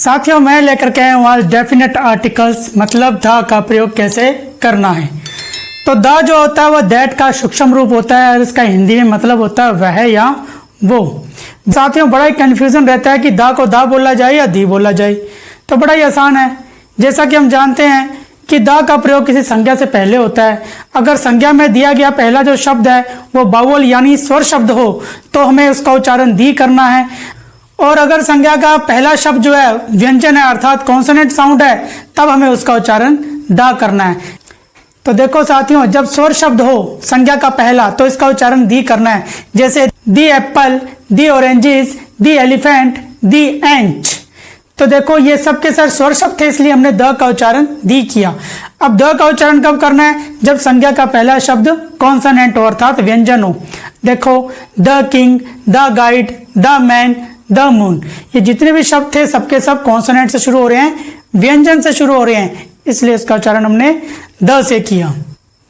साथियों मैं लेकर के आया हूँ आज डेफिनेट आर्टिकल्स मतलब द का प्रयोग कैसे करना है। तो द जो होता है वह दैट का सूक्ष्म रूप होता है और इसका हिंदी में मतलब होता है वह या वो। साथियों बड़ा ही कन्फ्यूजन रहता है कि द को द बोला जाए या दी बोला जाए, तो बड़ा ही आसान है। जैसा कि हम जानते हैं कि द का प्रयोग किसी संज्ञा से पहले होता है। अगर संज्ञा में दिया गया पहला जो शब्द है वो बावल यानी स्वर शब्द हो तो हमें उसका उच्चारण दी करना है, और अगर संज्ञा का पहला शब्द जो है व्यंजन है अर्थात कॉन्सोनेंट साउंड है तब हमें उसका उच्चारण द करना है। तो देखो साथियों, जब स्वर शब्द हो संज्ञा का पहला तो इसका उच्चारण दी करना है, जैसे the apple, the oranges, the elephant, the एंच। तो देखो ये सब के साथ स्वर शब्द थे इसलिए हमने द का उच्चारण दी किया। अब द का उच्चारण कब करना है? जब संज्ञा का पहला शब्द कॉन्सोनेंट हो अर्थात व्यंजन हो। देखो the king, the guide, the man, the moon, ये जितने भी शब्द थे सबके सब कॉन्सोनेंट से शुरू हो रहे हैं, व्यंजन से शुरू हो रहे हैं, इसलिए इसका उच्चारण हमने द से किया।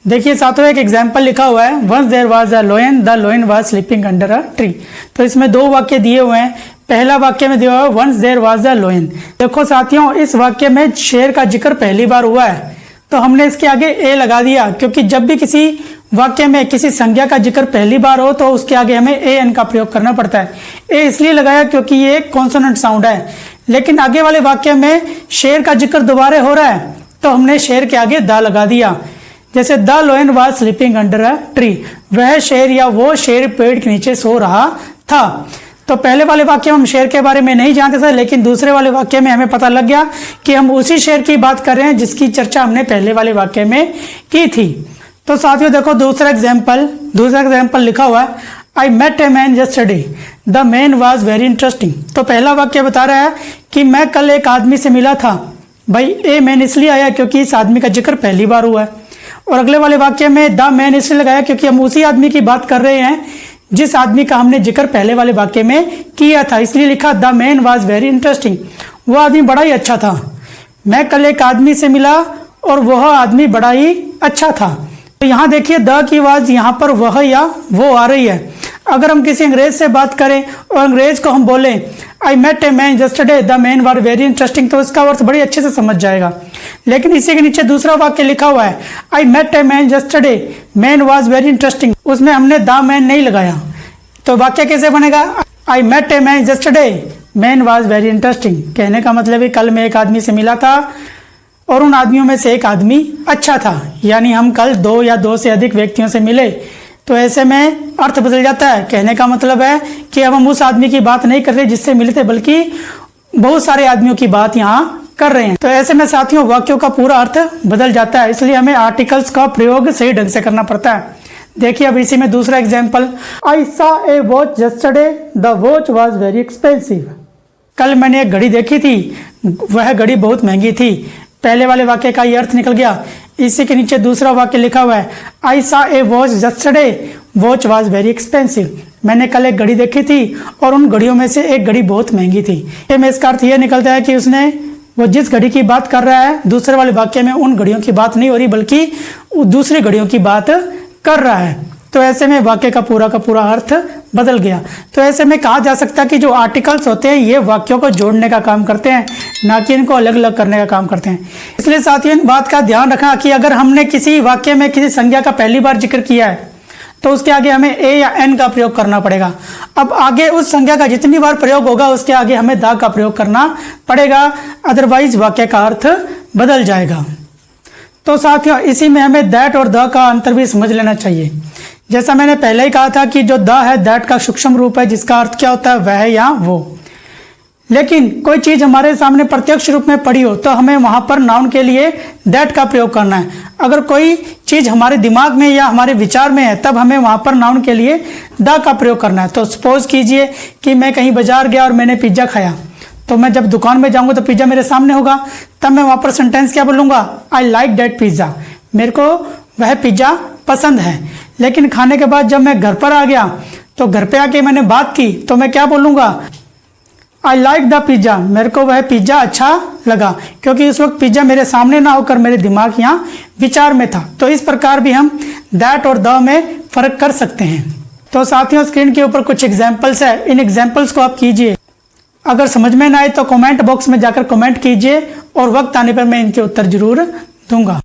देखिए साथियों एक एग्जाम्पल लिखा हुआ है, once there was a lion, the lion was sleeping under a tree. तो इसमें दो वाक्य दिए हुए हैं। पहला वाक्य में दिया हुआ है once there was a lion. देखो साथियों इस वाक्य में शेर का जिक्र पहली बार हुआ है तो हमने इसके आगे ए लगा दिया, क्योंकि जब भी किसी वाक्य में किसी संज्ञा का जिक्र पहली बार हो तो उसके आगे हमें ए एन का प्रयोग करना पड़ता है। ए इसलिए लगाया क्योंकि ये एक कॉन्सोनेंट साउंड है, लेकिन आगे वाले वाक्य में शेर का जिक्र दोबारा हो रहा है तो हमने शेर के आगे द लगा दिया। जैसे the lion was sleeping under a tree, वह शेर या वो शेर पेड़ के नीचे सो रहा था। तो पहले वाले वाक्य में हम शेर के बारे में नहीं जानते थे, लेकिन दूसरे वाले वाक्य में हमें पता लग गया कि हम उसी शेर की बात कर रहे हैं जिसकी चर्चा हमने पहले वाले वाक्य में की थी। तो साथियों देखो दूसरा एग्जाम्पल लिखा हुआ है, I met a man yesterday, the man was very interesting. तो पहला वाक्य बता रहा है कि मैं कल एक आदमी से मिला था। भाई ए मैन इसलिए आया क्योंकि इस आदमी का जिक्र पहली बार हुआ है, और अगले वाले वाक्य में द मैन इसलिए लगाया क्योंकि हम उसी आदमी की बात कर रहे हैं जिस आदमी का हमने जिक्र पहले वाले वाक्य में किया था, इसलिए लिखा the man was very interesting. वो आदमी बड़ा ही अच्छा था। मैं कल एक आदमी से मिला और वह आदमी बड़ा ही अच्छा था। तो यहाँ देखिए द की आवाज यहाँ पर वह या वो आ रही है। अगर हम किसी अंग्रेज से बात करें और अंग्रेज को हम बोले I met a man yesterday, the man was very interesting, तो इसका अर्थ बड़ी अच्छे से समझ जाएगा। लेकिन इसी के नीचे दूसरा वाक्य लिखा हुआ है, I met a man yesterday, man was very interesting, उसमें हमने द मैन नहीं लगाया। तो वाक्य कैसे बनेगा? I met a man yesterday, man was very interesting. कहने का मतलब है कल मैं एक आदमी से मिला था और उन आदमियों में से एक आदमी अच्छा था, यानी हम कल दो या दो से अधिक व्यक्तियों से मिले। तो ऐसे में अर्थ बदल जाता है। कहने का मतलब है कि अब हम उस आदमी की बात नहीं कर रहे जिससे मिले थे, बल्कि बहुत सारे आदमियों की बात यहाँ कर रहे हैं। तो ऐसे में साथियों वाक्यों का पूरा अर्थ बदल जाता है, इसलिए हमें आर्टिकल्स का प्रयोग सही ढंग से करना पड़ता है। देखिए अब इसी में दूसरा example, I saw a watch yesterday, the watch was very expensive. कल मैंने एक घड़ी देखी थी, वह घड़ी बहुत महंगी थी। पहले वाले वाक्य का ये अर्थ निकल गया। इसी के नीचे दूसरा वाक्य लिखा हुआ है, I saw a watch yesterday, watch was very expensive. मैंने कल एक घड़ी देखी थी और उन घड़ियों में से एक घड़ी बहुत महंगी थी। इसका अर्थ यह निकलता है कि उसने वो जिस घड़ी की बात कर रहा है दूसरे वाले वाक्य में उन घड़ियों की बात नहीं हो रही बल्कि दूसरी घड़ियों की बात कर रहा है। तो ऐसे में वाक्य का पूरा अर्थ बदल गया। तो ऐसे में कहा जा सकता है कि जो आर्टिकल्स होते हैं ये वाक्यों को जोड़ने का काम करते हैं, ना कि इनको अलग अलग करने का काम करते हैं। इसलिए साथियों इन बात का ध्यान रखना कि अगर हमने किसी वाक्य में किसी संज्ञा का पहली बार जिक्र किया है तो उसके आगे हमें ए या एन का प्रयोग करना पड़ेगा। अब आगे उस संज्ञा का जितनी बार प्रयोग होगा उसके आगे हमें द का प्रयोग करना पड़ेगा, अदरवाइज वाक्य का अर्थ बदल जाएगा। तो साथियों इसी में हमें दैट और द का अंतर भी समझ लेना चाहिए। जैसा मैंने पहले ही कहा था कि जो द है दैट का सूक्ष्म रूप है जिसका अर्थ क्या होता है वह या वो। लेकिन कोई चीज हमारे सामने प्रत्यक्ष रूप में पड़ी हो तो हमें वहां पर नाउन के लिए दैट का प्रयोग करना है। अगर कोई चीज हमारे दिमाग में या हमारे विचार में है तब हमें वहां पर नाउन के लिए द का प्रयोग करना है। तो सपोज कीजिए कि मैं कहीं बाजार गया और मैंने पिज्जा खाया, तो मैं जब दुकान में जाऊंगा तो पिज्जा मेरे सामने होगा, तब मैं वहां पर सेंटेंस क्या बोलूंगा? आई लाइक दैट पिज्जा, मेरे को वह पिज्जा पसंद है। लेकिन खाने के बाद जब मैं घर पर आ गया तो घर पे आके मैंने बात की तो मैं क्या बोलूंगा? आई लाइक द पिज्जा, मेरे को वह पिज्जा अच्छा लगा, क्योंकि उस वक्त पिज्जा मेरे सामने ना होकर मेरे दिमाग या विचार में था। तो इस प्रकार भी हम दैट और द में फर्क कर सकते हैं। तो साथियों स्क्रीन के ऊपर कुछ एग्जाम्पल्स है, इन एग्जाम्पल्स को आप कीजिए। अगर समझ में ना आए तो कमेंट बॉक्स में जाकर कमेंट कीजिए और वक्त आने पर मैं इनके उत्तर जरूर दूंगा।